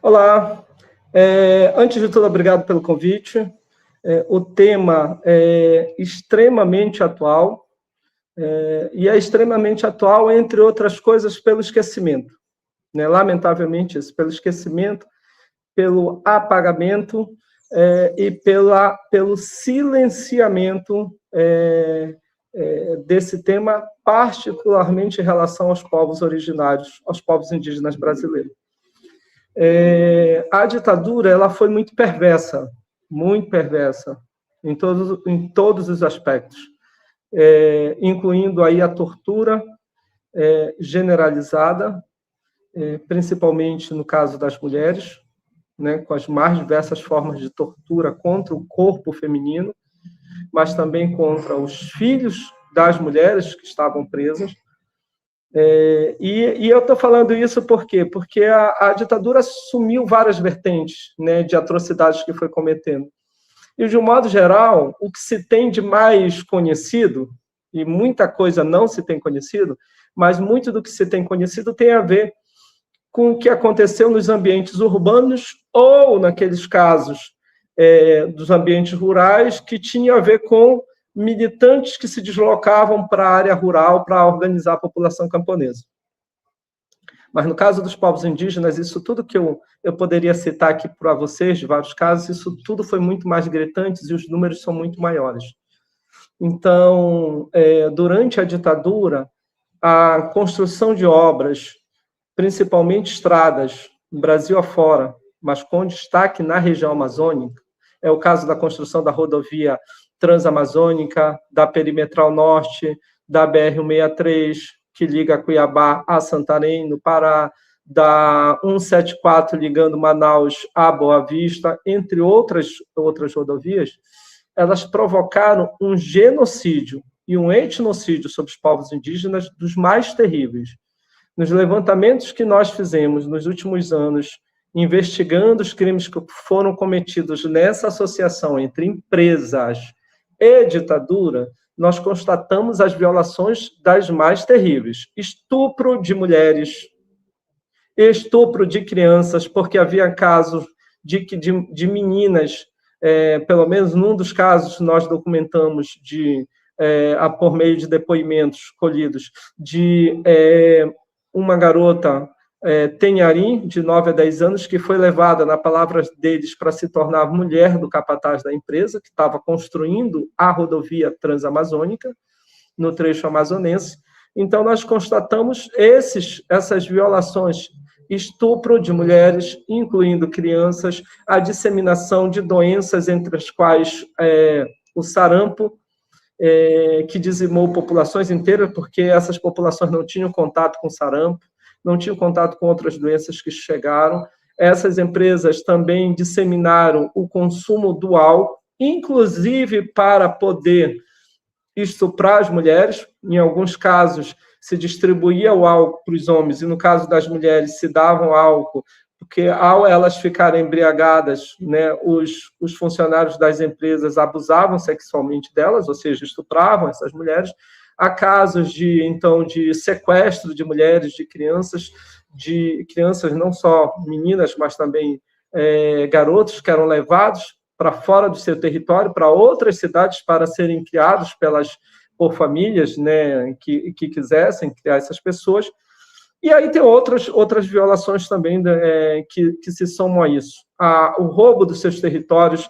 Olá, antes de tudo, obrigado pelo convite. O tema é extremamente atual, e é extremamente atual, entre outras coisas, pelo esquecimento. Né? Lamentavelmente, isso, pelo esquecimento, pelo apagamento e pelo silenciamento desse tema, particularmente em relação aos povos originários, aos povos indígenas brasileiros. A ditadura ela foi muito perversa em todos os aspectos, incluindo aí a tortura generalizada, principalmente no caso das mulheres, né, com as mais diversas formas de tortura contra o corpo feminino, mas também contra os filhos das mulheres que estavam presas. E eu estou falando isso por quê? Porque a ditadura assumiu várias vertentes, né, de atrocidades que foi cometendo. E, de um modo geral, o que se tem de mais conhecido, e muita coisa não se tem conhecido, mas muito do que se tem conhecido tem a ver com o que aconteceu nos ambientes urbanos ou, naqueles casos, dos ambientes rurais, que tinha a ver com militantes que se deslocavam para a área rural para organizar a população camponesa. Mas no caso dos povos indígenas, isso tudo que eu poderia citar aqui para vocês, de vários casos, isso tudo foi muito mais gritante e os números são muito maiores. Então, durante a ditadura, a construção de obras, principalmente estradas, no Brasil afora, mas com destaque na região amazônica, é o caso da construção da rodovia Transamazônica, da Perimetral Norte, da BR-163, que liga Cuiabá a Santarém, no Pará, da 174 ligando Manaus a Boa Vista, entre outras rodovias, elas provocaram um genocídio e um etnocídio sobre os povos indígenas dos mais terríveis. Nos levantamentos que nós fizemos nos últimos anos, investigando os crimes que foram cometidos nessa associação entre empresas e ditadura, nós constatamos as violações das mais terríveis. Estupro de mulheres, estupro de crianças, porque havia casos de meninas, pelo menos num dos casos nós documentamos por meio de depoimentos colhidos, de uma garota Tenharim, de 9 a 10 anos, que foi levada, na palavra deles, para se tornar mulher do capataz da empresa, que estava construindo a rodovia Transamazônica, no trecho amazonense. Então, nós constatamos essas violações, estupro de mulheres, incluindo crianças, a disseminação de doenças, entre as quais o sarampo, que dizimou populações inteiras, porque essas populações não tinham contato com sarampo, não tinham contato com outras doenças que chegaram. Essas empresas também disseminaram o consumo do álcool, inclusive para poder estuprar as mulheres. Em alguns casos, se distribuía o álcool para os homens, e no caso das mulheres, se davam álcool, porque ao elas ficarem embriagadas, né, os funcionários das empresas abusavam sexualmente delas, ou seja, estupravam essas mulheres. Há casos de sequestro de mulheres, de crianças não só meninas, mas também garotos que eram levados para fora do seu território, para outras cidades, para serem criados por famílias, né, que quisessem criar essas pessoas. E aí tem outras violações também que se somam a isso. O roubo dos seus territórios,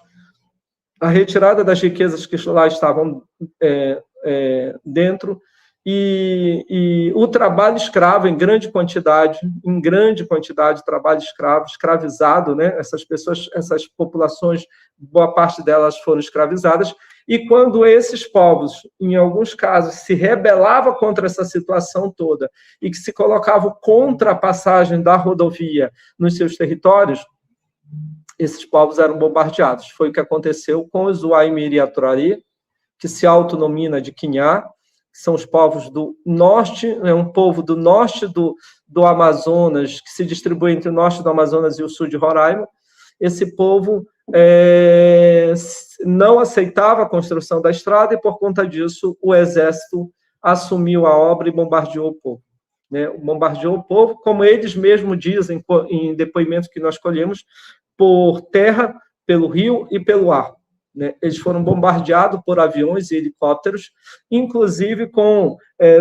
a retirada das riquezas que lá estavam dentro, e o trabalho escravo em grande quantidade, trabalho escravo, escravizado, né? Essas populações, boa parte delas foram escravizadas, e quando esses povos, em alguns casos, se rebelavam contra essa situação toda, e que se colocavam contra a passagem da rodovia nos seus territórios, esses povos eram bombardeados. Foi o que aconteceu com os Waimiri Aturari, que se autonomina de Quinhá, que são os povos do norte, um povo do norte do Amazonas, que se distribui entre o norte do Amazonas e o sul de Roraima. Esse povo não aceitava a construção da estrada e, por conta disso, o exército assumiu a obra e bombardeou o povo. né? Bombardeou o povo, como eles mesmos dizem em depoimentos que nós colhemos, por terra, pelo rio e pelo ar, né? Eles foram bombardeados por aviões e helicópteros, inclusive com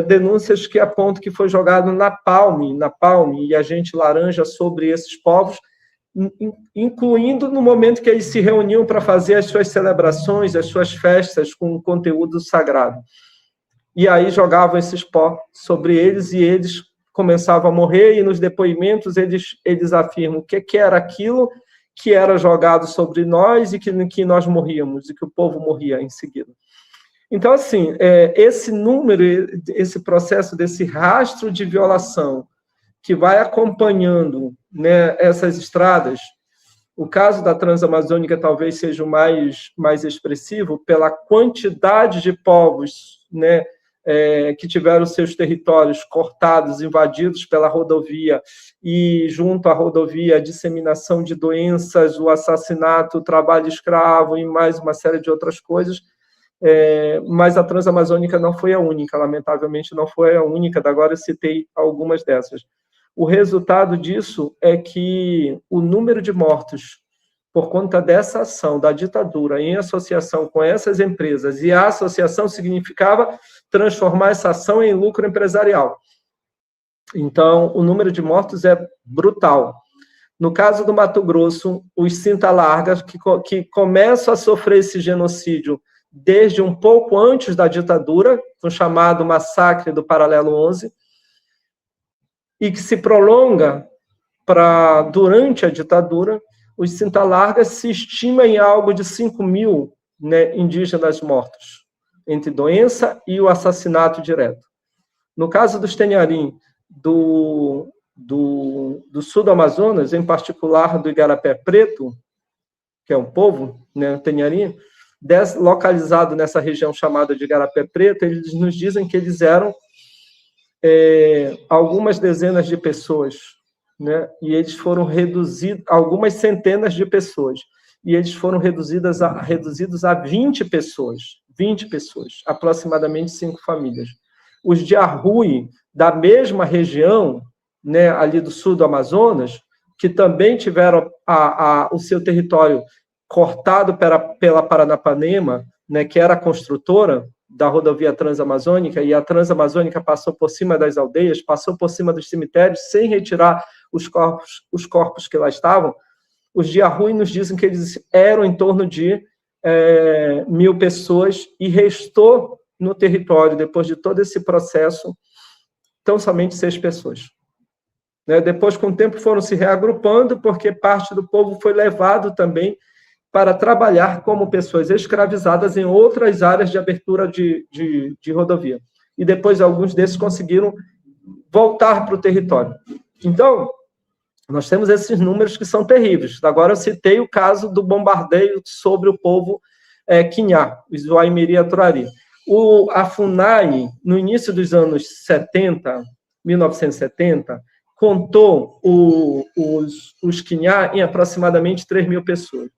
denúncias que apontam que foi jogado napalm e agente laranja sobre esses povos, incluindo no momento que eles se reuniam para fazer as suas celebrações, as suas festas com conteúdo sagrado. E aí jogavam esses pó sobre eles e eles começavam a morrer, e nos depoimentos eles afirmam que era aquilo que era jogado sobre nós e que nós morríamos, e que o povo morria em seguida. Então, assim, esse número, esse processo desse rastro de violação que vai acompanhando, né, essas estradas, o caso da Transamazônica talvez seja o mais expressivo pela quantidade de povos, né, que tiveram seus territórios cortados, invadidos pela rodovia, e junto à rodovia a disseminação de doenças, o assassinato, o trabalho escravo e mais uma série de outras coisas. Mas a Transamazônica não foi a única, lamentavelmente não foi a única, agora eu citei algumas dessas. O resultado disso é que o número de mortos por conta dessa ação da ditadura em associação com essas empresas, e a associação significava transformar essa ação em lucro empresarial. Então, o número de mortos é brutal. No caso do Mato Grosso, os cinta-largas, que começam a sofrer esse genocídio desde um pouco antes da ditadura, o chamado massacre do Paralelo 11, e que se prolonga durante a ditadura, os cinta-largas se estima em algo de 5.000, né, indígenas mortos, entre doença e o assassinato direto. No caso dos Tenharim, do sul do Amazonas, em particular do Igarapé Preto, que é um povo, né, Tenharim, localizado nessa região chamada de Igarapé Preto, eles nos dizem que eles eram algumas dezenas de pessoas, né? E eles foram reduzidos, algumas centenas de pessoas, e eles foram reduzidos a 20 pessoas, aproximadamente 5 famílias. Os de Arrui, da mesma região, né, ali do sul do Amazonas, que também tiveram o seu território cortado pela Paranapanema, né, que era a construtora da rodovia Transamazônica, e a Transamazônica passou por cima das aldeias, passou por cima dos cemitérios, sem retirar os corpos que lá estavam. Os de Arrui nos dizem que eles eram em torno de 1.000 pessoas, e restou no território, depois de todo esse processo, tão somente 6 pessoas. Né? Depois, com o tempo, foram se reagrupando, porque parte do povo foi levado também para trabalhar como pessoas escravizadas em outras áreas de abertura de rodovia. E depois alguns desses conseguiram voltar para o território. Então, nós temos esses números que são terríveis. Agora eu citei o caso do bombardeio sobre o povo Quinhá, os Waimiri Aturari. A FUNAI, no início dos anos 1970, contou os Quinhá em aproximadamente 3.000 pessoas.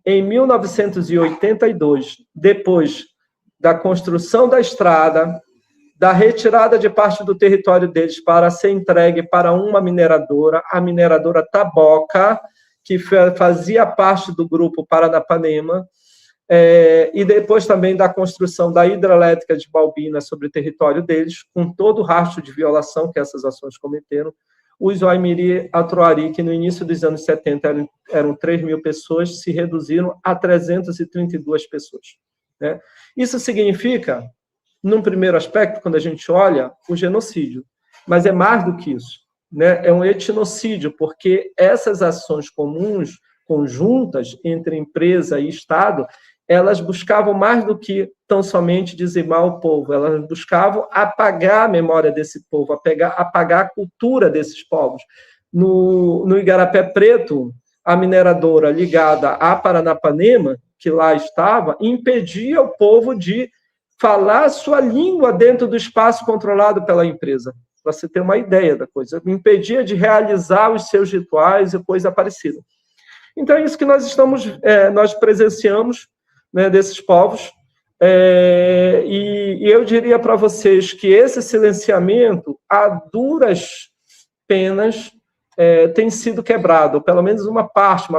Em 1982, depois da construção da estrada, da retirada de parte do território deles para ser entregue para uma mineradora, a mineradora Taboca, que fazia parte do grupo Paranapanema, e depois também da construção da hidrelétrica de Balbina sobre o território deles, com todo o rastro de violação que essas ações cometeram. Os Waimiri Aturari, que no início dos anos 70 eram 3.000 pessoas, se reduziram a 332 pessoas. Né? Isso significa, num primeiro aspecto, quando a gente olha, o genocídio. Mas é mais do que isso. Né? É um etnocídio, porque essas ações comuns, conjuntas, entre empresa e Estado, elas buscavam mais do que tão somente dizimar o povo, elas buscavam apagar a memória desse povo, apagar a cultura desses povos. No Igarapé Preto, a mineradora ligada à Paranapanema, que lá estava, impedia o povo de falar a sua língua dentro do espaço controlado pela empresa, para você ter uma ideia da coisa. Impedia de realizar os seus rituais e coisa parecida. Então, é isso que nós presenciamos, né, desses povos. E eu diria para vocês que esse silenciamento, a duras penas, tem sido quebrado, ou pelo menos uma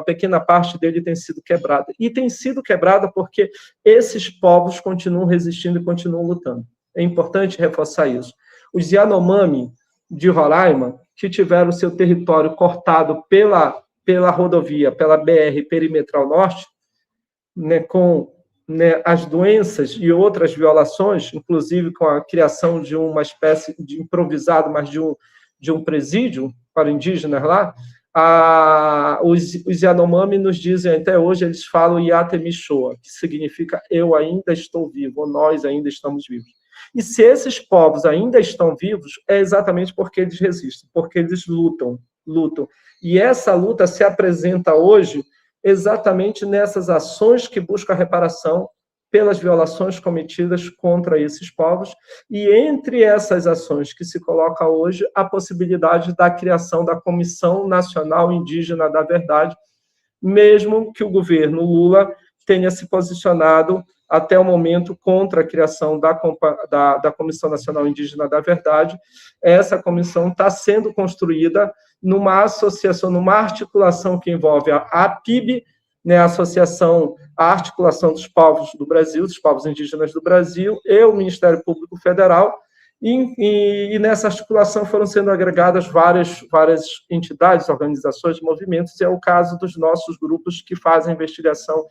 pequena parte dele tem sido quebrada. E tem sido quebrada porque esses povos continuam resistindo e continuam lutando. É importante reforçar isso. Os Yanomami de Roraima, que tiveram seu território cortado pela rodovia, pela BR Perimetral Norte, né, com as doenças e outras violações, inclusive com a criação de uma espécie de improvisado, mas de um presídio para indígenas lá, os Yanomami nos dizem, até hoje, eles falam Yatemishoa, que significa eu ainda estou vivo, ou nós ainda estamos vivos. E se esses povos ainda estão vivos, é exatamente porque eles resistem, porque eles lutam. E essa luta se apresenta hoje exatamente nessas ações que buscam a reparação pelas violações cometidas contra esses povos, e entre essas ações que se coloca hoje, a possibilidade da criação da Comissão Nacional Indígena da Verdade, mesmo que o governo Lula tenha se posicionado até o momento contra a criação da Comissão Nacional Indígena da Verdade. Essa comissão está sendo construída numa associação, numa articulação que envolve a APIB, né, a Articulação dos Povos do Brasil, dos Povos Indígenas do Brasil, e o Ministério Público Federal, e nessa articulação foram sendo agregadas várias entidades, organizações, movimentos, e é o caso dos nossos grupos que fazem investigação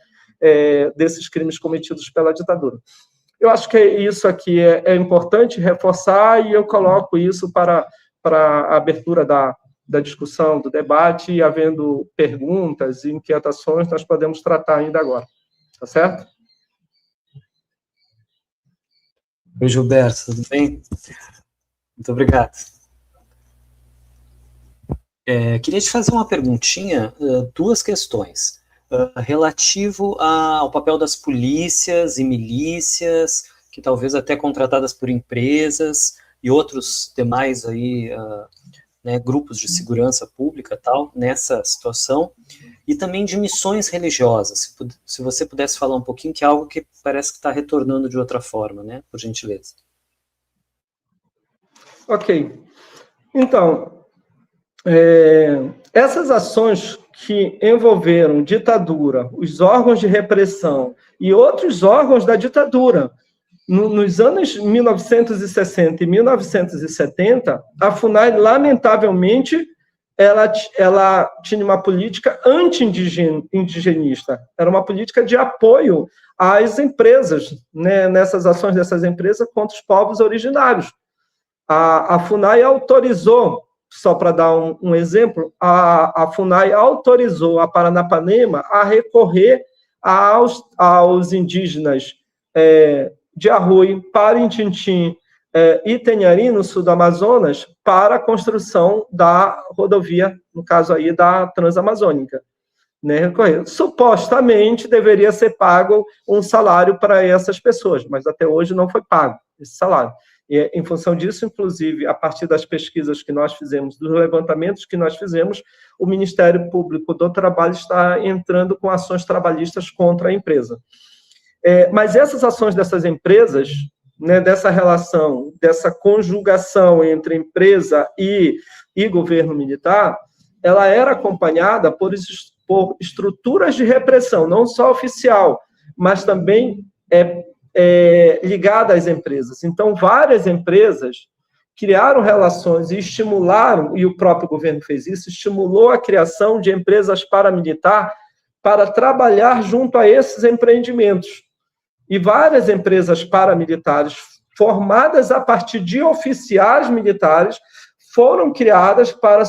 desses crimes cometidos pela ditadura. Eu acho que isso aqui é importante reforçar, e eu coloco isso para a abertura da discussão, do debate, e havendo perguntas e inquietações, nós podemos tratar ainda agora. Tá certo? Oi, Gilberto, tudo bem? Muito obrigado. Queria te fazer uma perguntinha, duas questões. Relativo ao papel das polícias e milícias, que talvez até contratadas por empresas e outros demais aí, né, grupos de segurança pública tal, nessa situação, e também de missões religiosas, se você pudesse falar um pouquinho, que é algo que parece que está retornando de outra forma, né, por gentileza. Ok. Então, essas ações que envolveram ditadura, os órgãos de repressão e outros órgãos da ditadura, nos anos 1960 e 1970, a FUNAI, lamentavelmente, ela tinha uma política anti-indigenista, era uma política de apoio às empresas, né, nessas ações dessas empresas contra os povos originários. A FUNAI autorizou, só para dar um exemplo, a FUNAI autorizou a Paranapanema a recorrer aos indígenas de Arrui, Parintintim e Tenhari, no sul do Amazonas, para a construção da rodovia, no caso aí da Transamazônica. Né? Supostamente deveria ser pago um salário para essas pessoas, mas até hoje não foi pago esse salário. E, em função disso, inclusive, a partir das pesquisas que nós fizemos, dos levantamentos que nós fizemos, o Ministério Público do Trabalho está entrando com ações trabalhistas contra a empresa. Mas essas ações dessas empresas, né, dessa relação, dessa conjugação entre empresa e governo militar, ela era acompanhada por estruturas de repressão, não só oficial, mas também ligada às empresas. Então, várias empresas criaram relações e estimularam, e o próprio governo fez isso, estimulou a criação de empresas paramilitar para trabalhar junto a esses empreendimentos. E várias empresas paramilitares formadas a partir de oficiais militares foram criadas para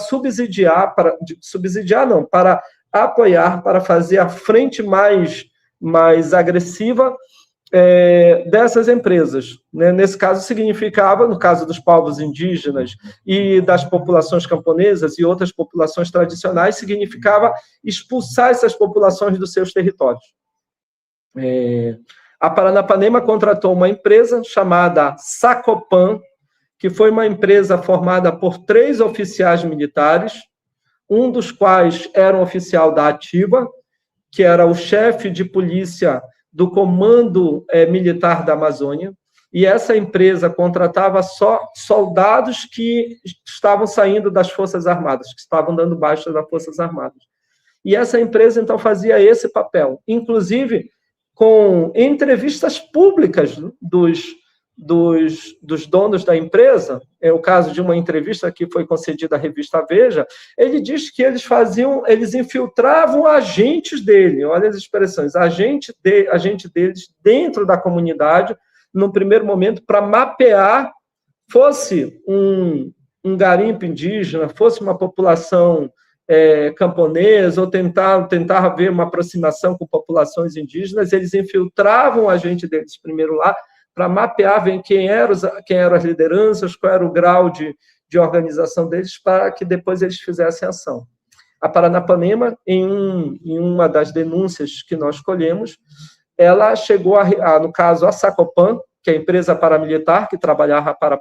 para apoiar, para fazer a frente mais agressiva dessas empresas. Né? Nesse caso, significava, no caso dos povos indígenas e das populações camponesas e outras populações tradicionais, significava expulsar essas populações dos seus territórios. A Paranapanema contratou uma empresa chamada Sacopan, que foi uma empresa formada por 3 oficiais militares, um dos quais era um oficial da Ativa, que era o chefe de polícia do Comando Militar da Amazônia, e essa empresa contratava só soldados que estavam saindo das Forças Armadas, que estavam dando baixa das Forças Armadas. E essa empresa, então, fazia esse papel, inclusive com entrevistas públicas dos donos da empresa. É o caso de uma entrevista que foi concedida à revista Veja. Ele diz que eles infiltravam agentes dele, olha as expressões, agente deles dentro da comunidade, no primeiro momento, para mapear, fosse um garimpo indígena, fosse uma população camponesa, ou tentar ver uma aproximação com populações indígenas. Eles infiltravam a gente deles primeiro lá, para mapear quem eram as lideranças, qual era o grau de organização deles, para que depois eles fizessem ação. A Paranapanema, em uma das denúncias que nós colhemos, ela chegou no caso, a Sacopan, que é a empresa paramilitar que trabalhava para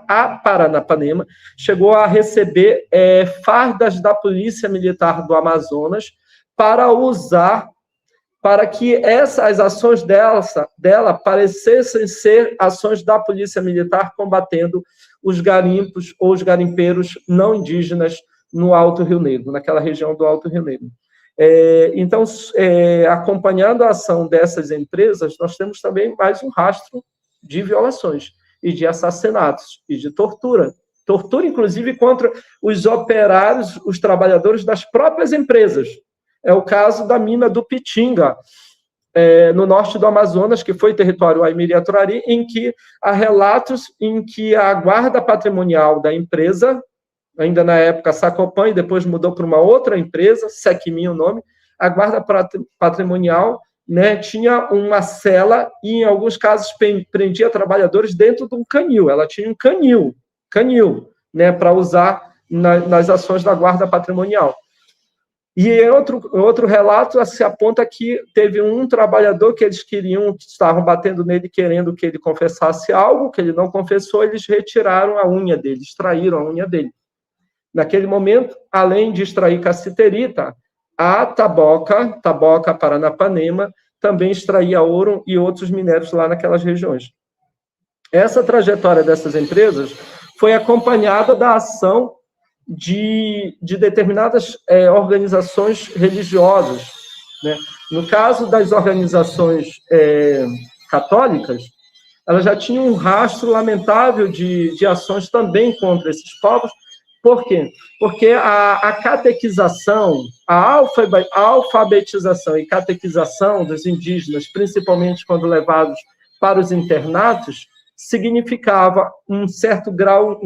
a Paranapanema, chegou a receber fardas da Polícia Militar do Amazonas para usar, para que as ações dela parecessem ser ações da Polícia Militar combatendo os garimpos ou os garimpeiros não indígenas no Alto Rio Negro, naquela região do Alto Rio Negro. Então, acompanhando a ação dessas empresas, nós temos também mais um rastro de violações e de assassinatos e de tortura. Tortura, inclusive, contra os operários, os trabalhadores das próprias empresas. É o caso da mina do Pitinga, no norte do Amazonas, que foi território Aimiri-Aturari, em que há relatos em que a guarda patrimonial da empresa, ainda na época Sacopan, e depois mudou para uma outra empresa, Secmin o nome, a guarda patrimonial, né, tinha uma cela e, em alguns casos, prendia trabalhadores dentro de um canil. Ela tinha um canil, né, para usar nas ações da guarda patrimonial. E outro relato se aponta que teve um trabalhador que eles estavam batendo nele, querendo que ele confessasse algo, que ele não confessou, eles retiraram a unha dele, extraíram a unha dele. Naquele momento, além de extrair cassiterita, a Taboca Paranapanema, também extraía ouro e outros minérios lá naquelas regiões. Essa trajetória dessas empresas foi acompanhada da ação de determinadas organizações religiosas, né? No caso das organizações católicas, elas já tinham um rastro lamentável de ações também contra esses povos. Por quê? Porque a catequização, a alfabetização e catequização dos indígenas, principalmente quando levados para os internatos, significava um certo grau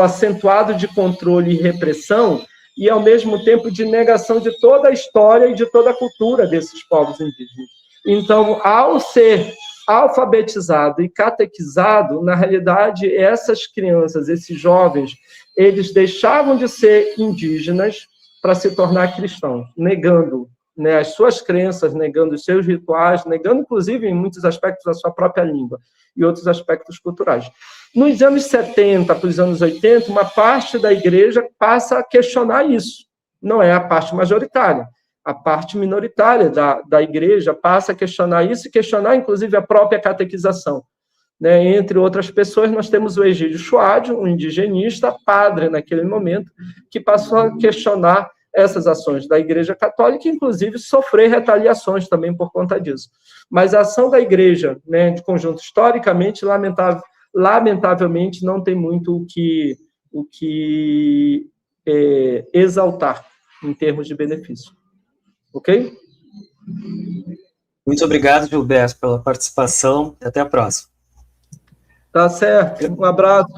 acentuado de controle e repressão, e, ao mesmo tempo, de negação de toda a história e de toda a cultura desses povos indígenas. Então, ao ser alfabetizado e catequizado, na realidade, essas crianças, esses jovens, eles deixavam de ser indígenas para se tornar cristãos, negando, né, as suas crenças, negando os seus rituais, negando, inclusive, em muitos aspectos, a sua própria língua e outros aspectos culturais. Nos anos 70 para os anos 80, uma parte da igreja passa a questionar isso. Não é a parte majoritária. A parte minoritária da igreja passa a questionar isso e questionar, inclusive, a própria catequização. Né? Entre outras pessoas, nós temos o Egídio Chouádio, um indigenista, padre naquele momento, que passou a questionar essas ações da Igreja Católica, inclusive sofrer retaliações também por conta disso. Mas a ação da Igreja, né, de conjunto, historicamente, lamentavelmente, não tem muito o que exaltar em termos de benefício. Ok? Muito obrigado, Gilberto, pela participação. Até a próxima. Tá certo. Um abraço.